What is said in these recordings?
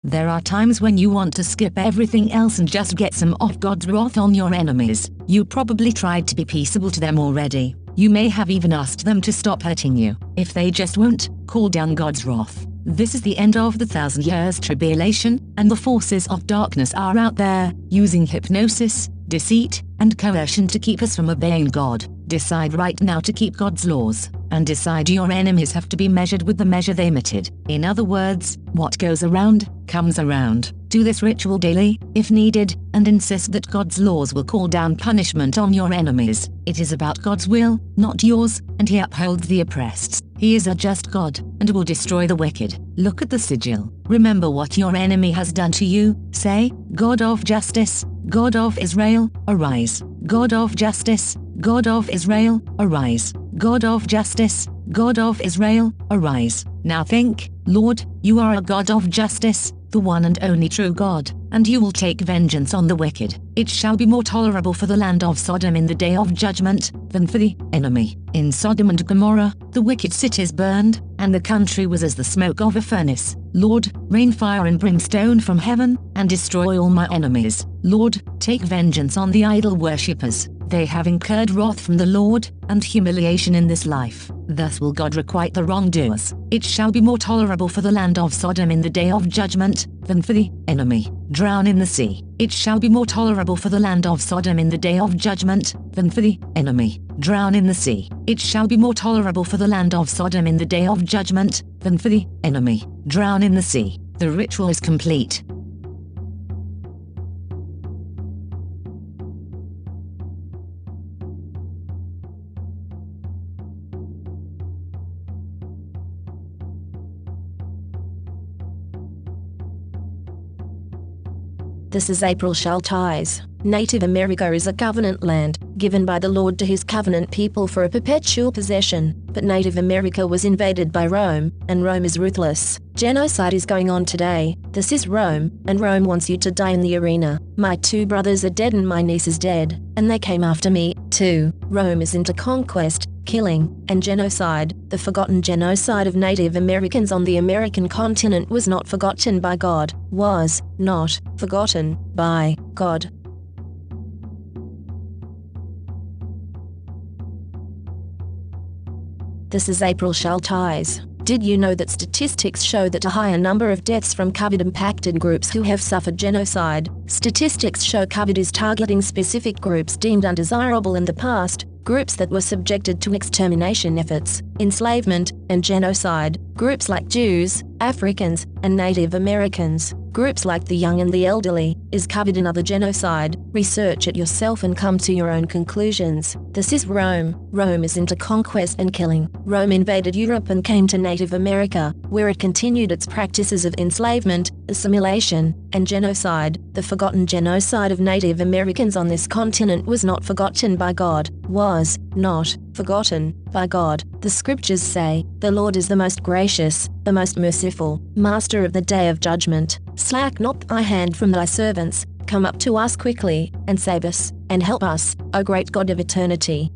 There are times when you want to skip everything else and just get some off God's wrath on your enemies. You probably tried to be peaceable to them already. You may have even asked them to stop hurting you. If they just won't, call down God's wrath. This is the end of the 1,000 years tribulation, and the forces of darkness are out there, using hypnosis, deceit, and coercion to keep us from obeying God. Decide right now to keep God's laws, and decide your enemies have to be measured with the measure they emitted. In other words, what goes around, comes around. Do this ritual daily, if needed, and insist that God's laws will call down punishment on your enemies. It is about God's will, not yours, and He upholds the oppressed. He is a just God, and will destroy the wicked. Look at the sigil. Remember what your enemy has done to you. Say, God of justice, God of Israel, arise. God of justice, God of Israel, arise. God of justice, God of Israel, arise. Now think, Lord, you are a God of justice, the one and only true God, and you will take vengeance on the wicked. It shall be more tolerable for the land of Sodom in the day of judgment, than for the enemy. In Sodom and Gomorrah, the wicked cities burned, and the country was as the smoke of a furnace. Lord, rain fire and brimstone from heaven, and destroy all my enemies. Lord, take vengeance on the idol worshippers. They have incurred wrath from the Lord, and humiliation in this life. Thus will God requite the wrongdoers. It shall be more tolerable for the land of Sodom in the day of judgment, than for the enemy. Drown in the sea. It shall be more tolerable for the land of Sodom in the day of judgment, than for the enemy. Drown in the sea. It shall be more tolerable for the land of Sodom in the day of judgment, than for the enemy. Drown in the sea. The ritual is complete. This is April Schulthies. Native America is a covenant land, given by the Lord to His covenant people for a perpetual possession, but Native America was invaded by Rome, and Rome is ruthless. Genocide is going on today. This is Rome, and Rome wants you to die in the arena. My 2 brothers are dead and my niece is dead, and they came after me, too. Rome is into conquest, killing, and genocide. The forgotten genocide of Native Americans on the American continent was not forgotten by God. Was not forgotten by God. This is April Schulthies. Did you know that statistics show that a higher number of deaths from COVID impacted groups who have suffered genocide? Statistics show COVID is targeting specific groups deemed undesirable in the past, groups that were subjected to extermination efforts, enslavement, and genocide, groups like Jews, Africans, and Native Americans, groups like the young and the elderly. Is COVID another genocide? Research it yourself and come to your own conclusions. This is Rome. Rome is into conquest and killing. Rome invaded Europe and came to Native America, where it continued its practices of enslavement, assimilation, and genocide. The forgotten genocide of Native Americans on this continent was not forgotten by God. Was not forgotten by God. The scriptures say, "The Lord is the most gracious, the most merciful, master of the day of judgment. Slack not thy hand from thy servants. Come up to us quickly, and save us, and help us, O great God of eternity."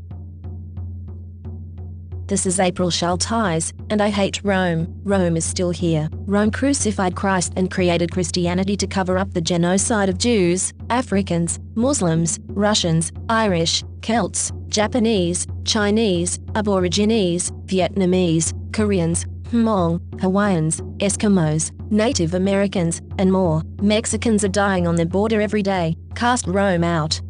This is April Schulthies, and I hate Rome. Rome is still here. Rome crucified Christ and created Christianity to cover up the genocide of Jews, Africans, Muslims, Russians, Irish, Celts, Japanese, Chinese, Aborigines, Vietnamese, Koreans, Hmong, Hawaiians, Eskimos, Native Americans, and more. Mexicans are dying on the border every day. Cast Rome out.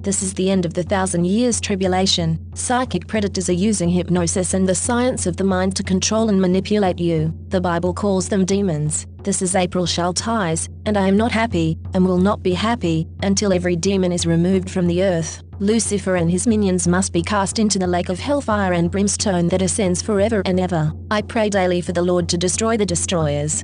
This is the end of the 1,000 years tribulation. Psychic predators are using hypnosis and the science of the mind to control and manipulate you. The Bible calls them demons. This is April Schulthies, and I am not happy, and will not be happy, until every demon is removed from the earth. Lucifer and his minions must be cast into the lake of hellfire and brimstone that ascends forever and ever. I pray daily for the Lord to destroy the destroyers.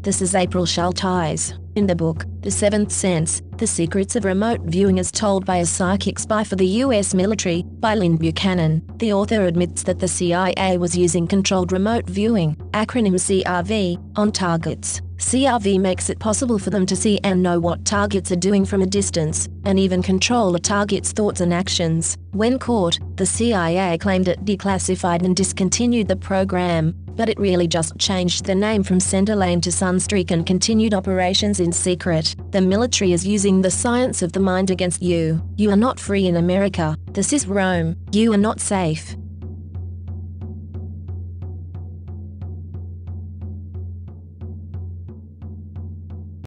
This is April Schulthies. In the book, The Seventh Sense, The Secrets of Remote Viewing as Told by a Psychic Spy for the U.S. Military, by Lynn Buchanan, the author admits that the CIA was using controlled remote viewing, acronym CRV, on targets. CRV makes it possible for them to see and know what targets are doing from a distance, and even control a target's thoughts and actions. When caught, the CIA claimed it declassified and discontinued the program, but it really just changed the name from Centerlane to Sunstreak and continued operations in secret. The military is using the science of the mind against you. You are not free in America. This is Rome. You are not safe.